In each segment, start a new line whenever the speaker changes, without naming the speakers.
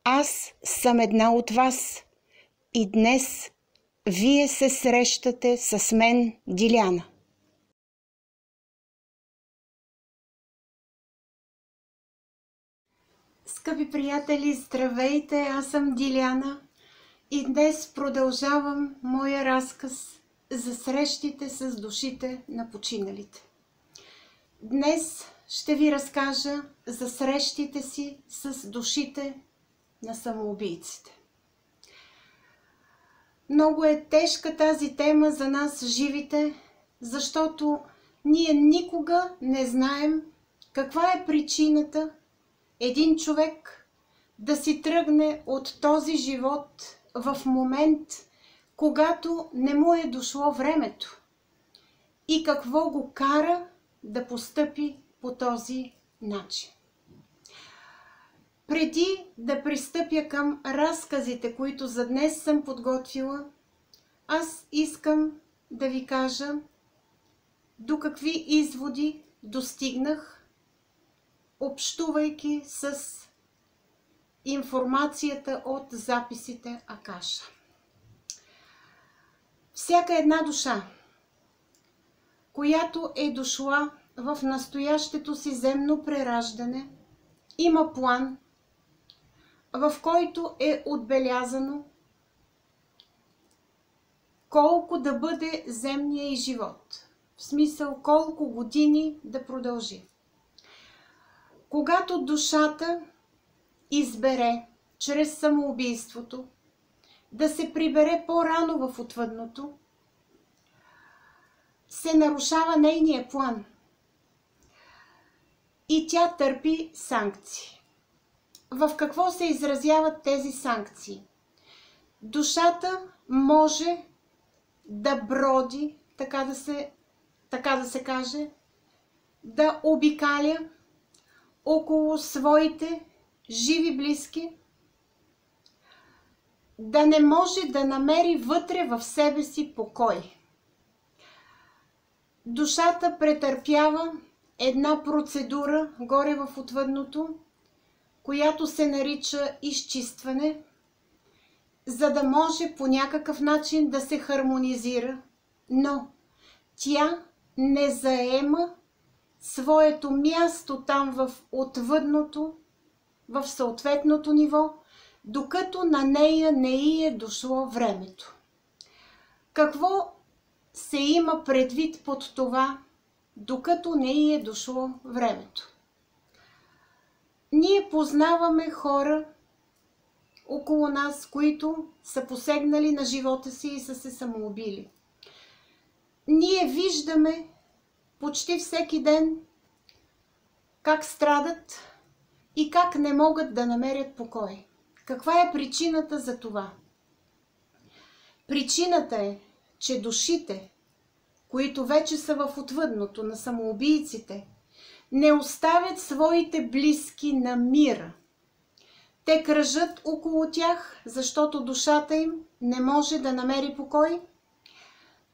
Аз съм една от вас и днес вие се срещате с мен, Диляна. Скъпи приятели, здравейте! Аз съм Диляна и днес продължавам моя разказ за срещите с душите на починалите. Днес ще ви разкажа за срещите си с душите на самоубийците. Много е тежка тази тема за нас, живите, защото ние никога не знаем каква е причината един човек да си тръгне от този живот в момент, когато не му е дошло времето и какво го кара да постъпи по този начин. Преди да пристъпя към разказите, които за днес съм подготвила, аз искам да ви кажа до какви изводи достигнах, общувайки с информацията от записите Акаша. Всяка една душа, която е дошла в настоящето си земно прераждане, има план, в който е отбелязано колко да бъде земния и живот. В смисъл колко години да продължи. Когато душата избере чрез самоубийството да се прибере по-рано в отвъдното, се нарушава нейния план и тя търпи санкции. В какво се изразяват тези санкции? Душата може да броди, така да се каже, да обикаля около своите живи близки, да не може да намери вътре в себе си покой. Душата претърпява една процедура горе в отвъдното, която се нарича изчистване, за да може по някакъв начин да се хармонизира, но тя не заема своето място там в отвъдното, в съответното ниво, докато на нея не й е дошло времето. Какво се има предвид под това, докато не й е дошло времето? Ние познаваме хора около нас, които са посегнали на живота си и са се самоубили. Ние виждаме почти всеки ден как страдат и как не могат да намерят покой. Каква е причината за това? Причината е, че душите, които вече са в отвъдното на самоубийците, не оставят своите близки на мира. Те кръжат около тях, защото душата им не може да намери покой.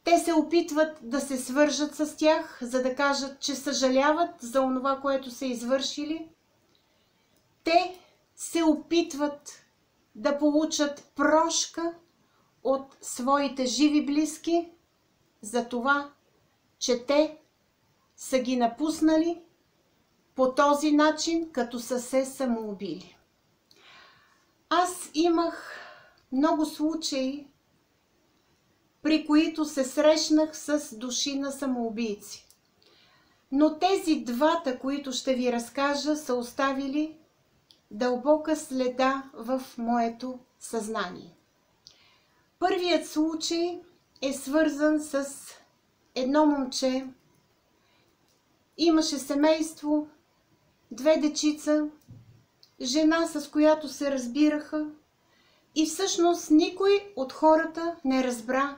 Те се опитват да се свържат с тях, за да кажат, че съжаляват за онова, което са извършили. Те се опитват да получат прошка от своите живи близки за това, че те са ги напуснали по този начин, като са се самоубили. Аз имах много случаи, при които се срещнах с души на самоубийци. Но тези двата, които ще ви разкажа, са оставили дълбока следа в моето съзнание. Първият случай е свързан с едно момче. Имаше семейство, 2 дечица, жена, с която се разбираха, и всъщност никой от хората не разбра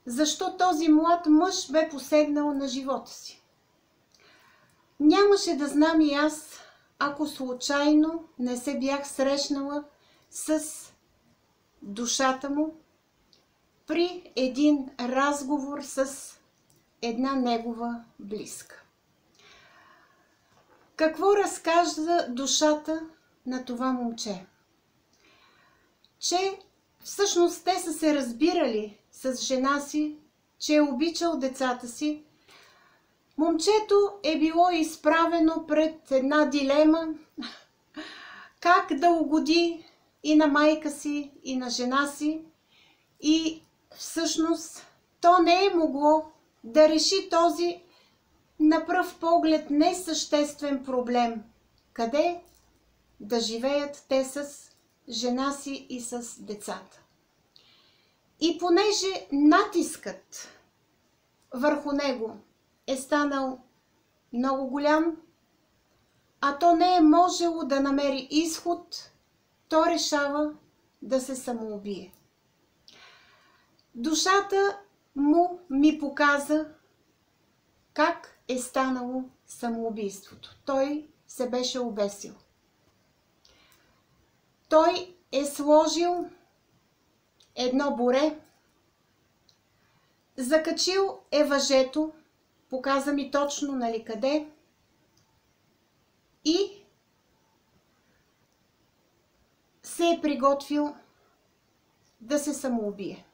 защо този млад мъж бе посегнал на живота си. Нямаше да знам и аз, ако случайно не се бях срещнала с душата му при един разговор с една негова близка. Какво разказа душата на това момче? че всъщност те са се разбирали с жена си, че е обичал децата си. Момчето е било изправено пред една дилема как да угоди и на майка си, и на жена си. И всъщност то не е могло да реши този на пръв поглед несъществен проблем. Къде да живеят те с жена си и с децата. И понеже натискът върху него е станал много голям, а то не е можело да намери изход, то решава да се самоубие. Душата му ми показа как е станало самоубийството. Той се беше обесил. Той е сложил едно боре, закачил е въжето, показа ми точно нали къде, и се е приготвил да се самоубие.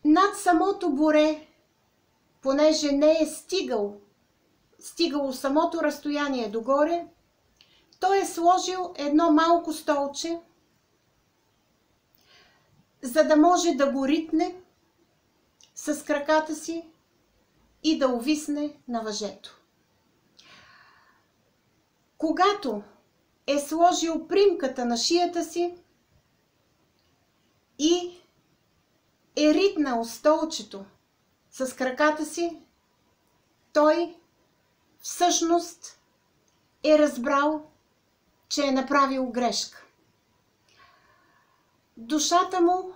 Над самото боре, понеже не е стигало самото разстояние догоре, той е сложил едно малко столче, за да може да го ритне с краката си и да увисне на въжето. Когато е сложил примката на шията си и е ритнал столчето с краката си, той всъщност е разбрал, че е направил грешка. Душата му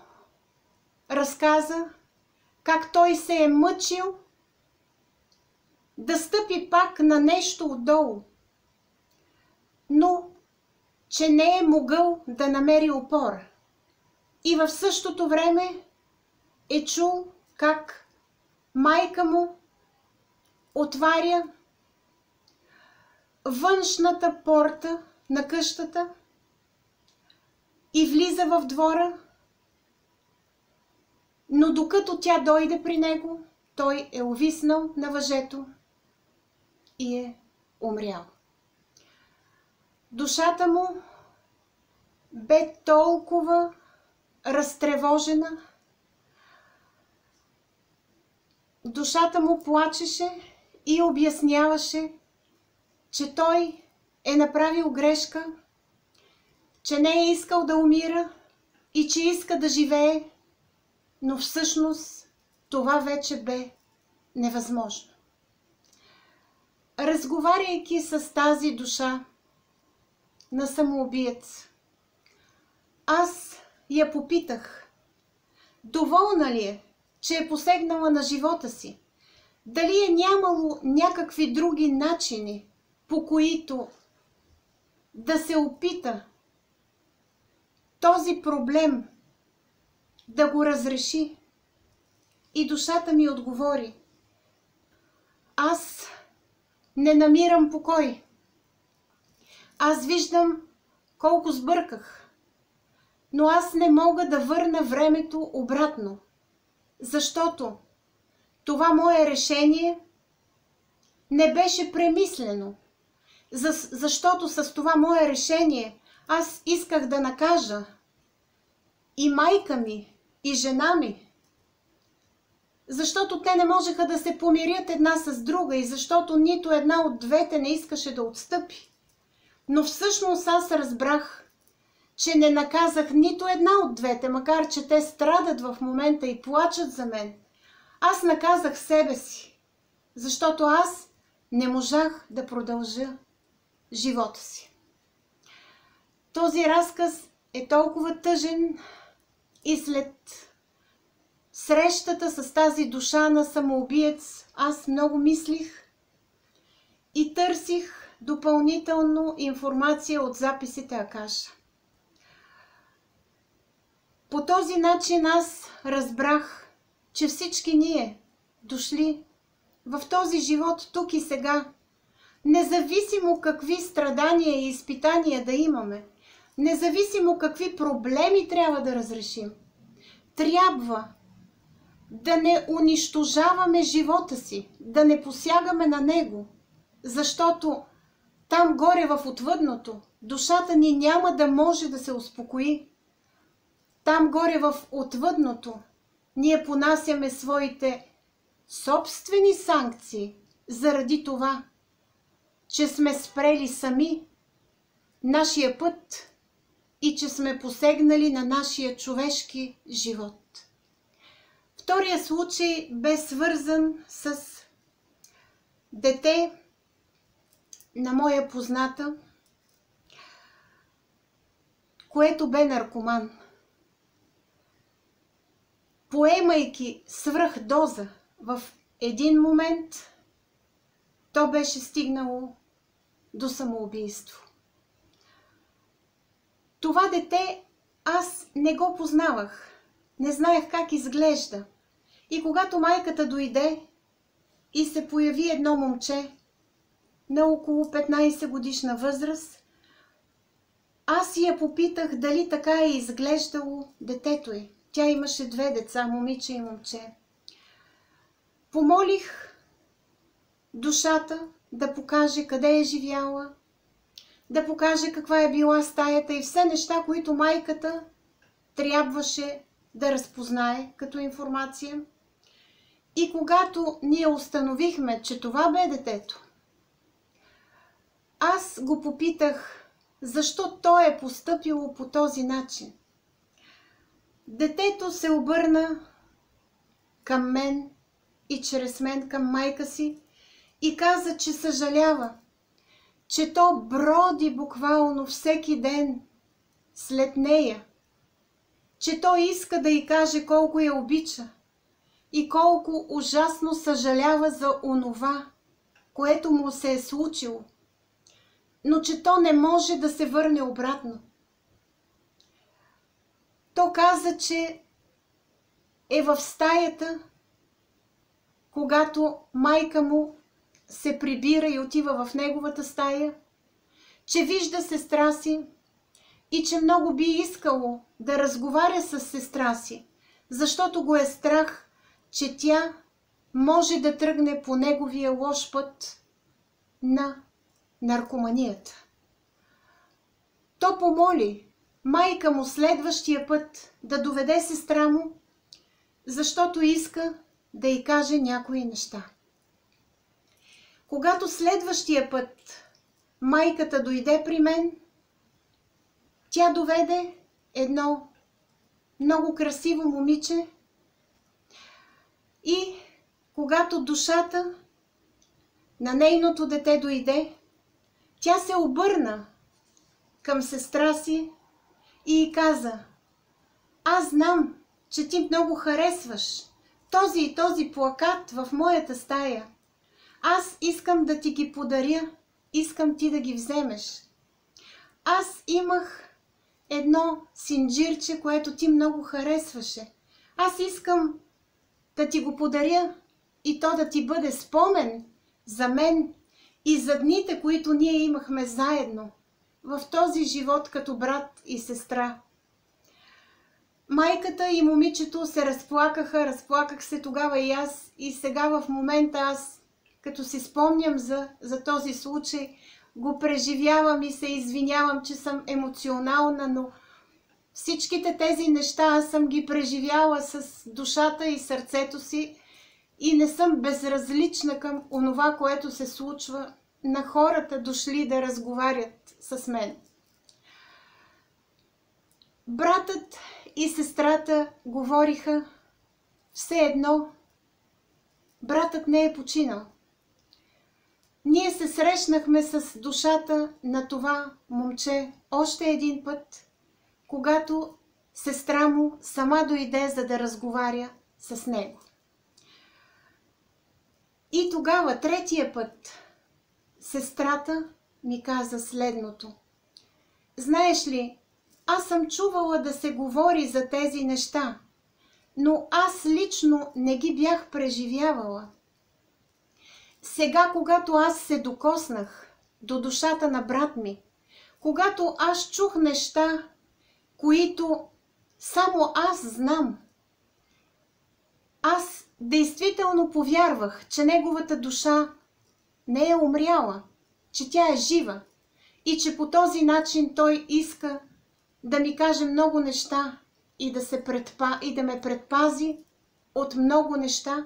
разказа как той се е мъчил да стъпи пак на нещо отдолу, но че не е могъл да намери опора. И в същото време е чул как майка му отваря външната порта на къщата и влиза в двора, но докато тя дойде при него, той е увиснал на въжето и е умрял. Душата му бе толкова разтревожена, душата му плачеше и обясняваше, че той е направил грешка, че не е искал да умира и че иска да живее, но всъщност това вече бе невъзможно. Разговаряйки с тази душа на самоубиец, аз я попитах, доволна ли е, че е посегнала на живота си, дали е нямало някакви други начини, по които да се опита този проблем да го разреши. И душата ми отговори: аз не намирам покой. Аз виждам колко сбърках, но аз не мога да върна времето обратно, защото това мое решение не беше премислено, защото с това мое решение аз исках да накажа и майка ми, и жена ми, защото те не можеха да се помирят една с друга и защото нито една от двете не искаше да отстъпи. Но всъщност аз разбрах, че не наказах нито една от двете, макар че те страдат в момента и плачат за мен. Аз наказах себе си, защото аз не можах да продължа живота си. Този разказ е толкова тъжен и след срещата с тази душа на самоубиец аз много мислих и търсих допълнително информация от записите Акаша. По този начин аз разбрах, че всички ние, дошли в този живот тук и сега, независимо какви страдания и изпитания да имаме, независимо какви проблеми трябва да разрешим, трябва да не унищожаваме живота си, да не посягаме на него, защото там горе в отвъдното душата ни няма да може да се успокои. Там горе в отвъдното ние понасяме своите собствени санкции заради това, че сме спрели сами нашия път и че сме посегнали на нашия човешки живот. Втория случай бе свързан с дете на моя позната, което бе наркоман. Поемайки свръхдоза в един момент, то беше стигнало до самоубийство. Това дете аз не го познавах, не знаех как изглежда. И когато майката дойде и се появи едно момче на около 15 годишна възраст, аз я попитах дали така е изглеждало детето й. Тя имаше 2 деца, момиче и момче. Помолих душата да покаже къде е живяла, да покаже каква е била стаята и все неща, които майката трябваше да разпознае като информация. И когато ние установихме, че това бе детето, аз го попитах, защо то е постъпило по този начин. Детето се обърна към мен и чрез мен към майка си и каза, че съжалява, че то броди буквално всеки ден след нея, че той иска да й каже колко я обича и колко ужасно съжалява за онова, което му се е случило, но че то не може да се върне обратно. То каза, че е в стаята, когато майка му се прибира и отива в неговата стая, че вижда сестра си и че много би искало да разговаря с сестра си, защото го е страх, че тя може да тръгне по неговия лош път на наркоманията. То помоли майка му следващия път да доведе сестра му, защото иска да й каже някои неща. Когато следващия път майката дойде при мен, тя доведе едно много красиво момиче и когато душата на нейното дете дойде, тя се обърна към сестра си и каза: аз знам, че ти много харесваш този и този плакат в моята стая. Аз искам да ти ги подаря, искам ти да ги вземеш. Аз имах едно синджирче, което ти много харесваше. Аз искам да ти го подаря и то да ти бъде спомен за мен и за дните, които ние имахме заедно в този живот като брат и сестра. Майката и момичето се разплакаха, разплаках се тогава и аз, и сега в момента аз, като си спомням за този случай, го преживявам и се извинявам, че съм емоционална, но всичките тези неща аз съм ги преживяла с душата и сърцето си и не съм безразлична към онова, което се случва на хората, дошли да разговарят с мен. Братът и сестрата говориха все едно. Братът не е починал. Ние се срещнахме с душата на това момче още един път, когато сестра му сама дойде, за да разговаря с него. И тогава, третия път, сестрата ми каза следното. Знаеш ли, аз съм чувала да се говори за тези неща, но аз лично не ги бях преживявала. Сега, когато аз се докоснах до душата на брат ми, когато аз чух неща, които само аз знам, аз действително повярвах, че неговата душа не е умряла, че тя е жива и че по този начин той иска да ми каже много неща и да ме предпази от много неща,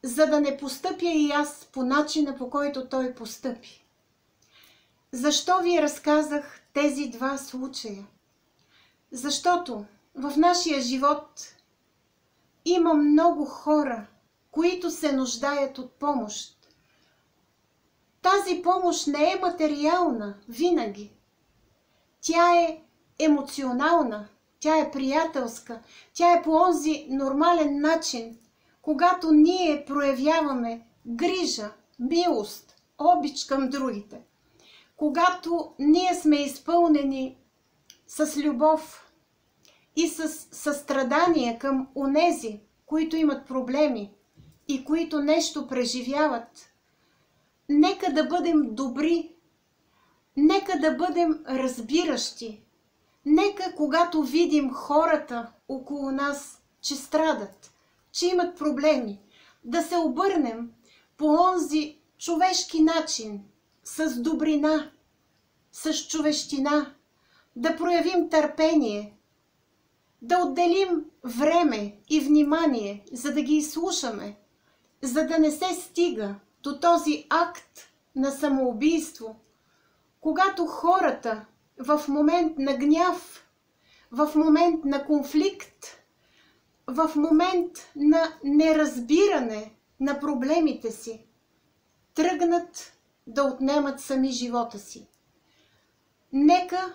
за да не постъпя и аз по начина, по който той постъпи. Защо ви разказах тези два случая? Защото в нашия живот има много хора, които се нуждаят от помощ. Тази помощ не е материална винаги. Тя е емоционална, тя е приятелска, тя е по онзи нормален начин, когато ние проявяваме грижа, милост, обич към другите. Когато ние сме изпълнени с любов и с състрадание към онези, които имат проблеми и които нещо преживяват, нека да бъдем добри, нека да бъдем разбиращи, нека когато видим хората около нас, че страдат, че имат проблеми, да се обърнем по онзи човешки начин, с добрина, с човещина, да проявим търпение, да отделим време и внимание, за да ги изслушаме, за да не се стига до този акт на самоубийство, когато хората в момент на гняв, в момент на конфликт, в момент на неразбиране на проблемите си, тръгнат да отнемат сами живота си. Нека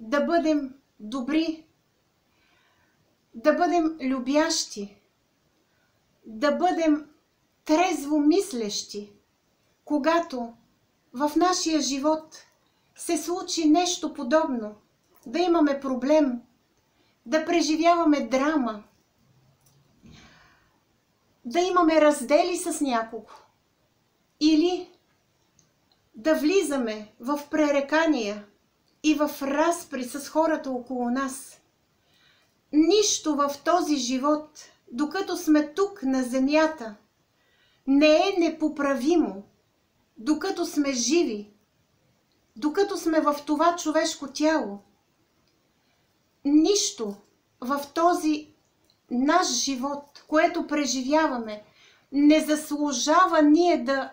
да бъдем добри, да бъдем любящи, да бъдем трезво мислещи, когато в нашия живот се случи нещо подобно, да имаме проблем, да преживяваме драма, да имаме раздели с някого или да влизаме в пререкания и в разпри с хората около нас. Нищо в този живот, докато сме тук на земята, не е непоправимо, докато сме живи, докато сме в това човешко тяло. Нищо в този наш живот, което преживяваме, не заслужава ние да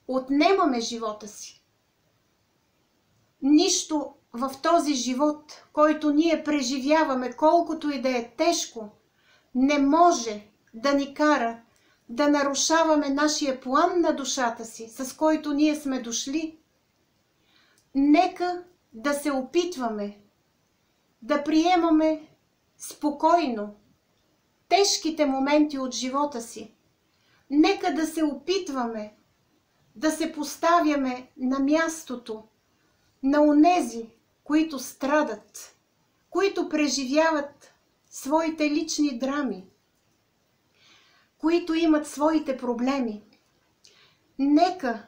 отнемаме живота си. Нищо в този живот, който ние преживяваме, колкото и да е тежко, не може да ни кара да нарушаваме нашия план на душата си, с който ние сме дошли. Нека да се опитваме да приемаме спокойно тежките моменти от живота си. Нека да се опитваме да се поставяме на мястото на онези, които страдат, които преживяват своите лични драми, които имат своите проблеми. Нека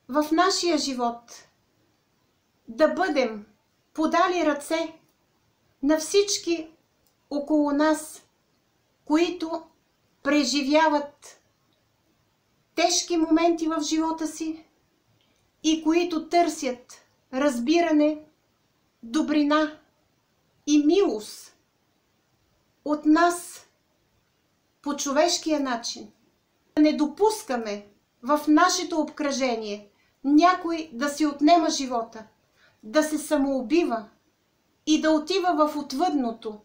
в нашия живот да бъдем подали ръце на всички около нас, които преживяват тежки моменти в живота си и които търсят разбиране, добрина и милост от нас по човешкия начин. Да не допускаме в нашето обкръжение някой да си отнема живота, да се самоубива и да отива в отвъдното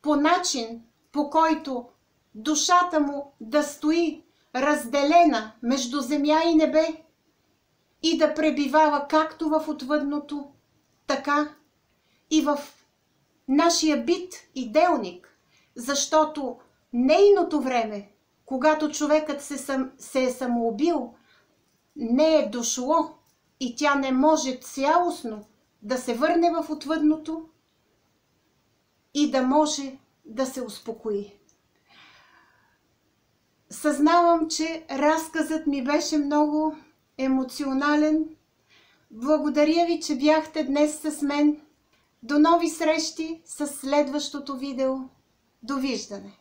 по начин, по който душата му да стои разделена между земя и небе и да пребивава както в отвъдното, така и в нашия бит и делник, защото нейното време, когато човекът се е самоубил, не е дошло и тя не може цялостно да се върне в отвъдното и да може да се успокои. Съзнавам, че разказът ми беше много емоционален. Благодаря ви, че бяхте днес с мен. До нови срещи с следващото видео. Довиждане!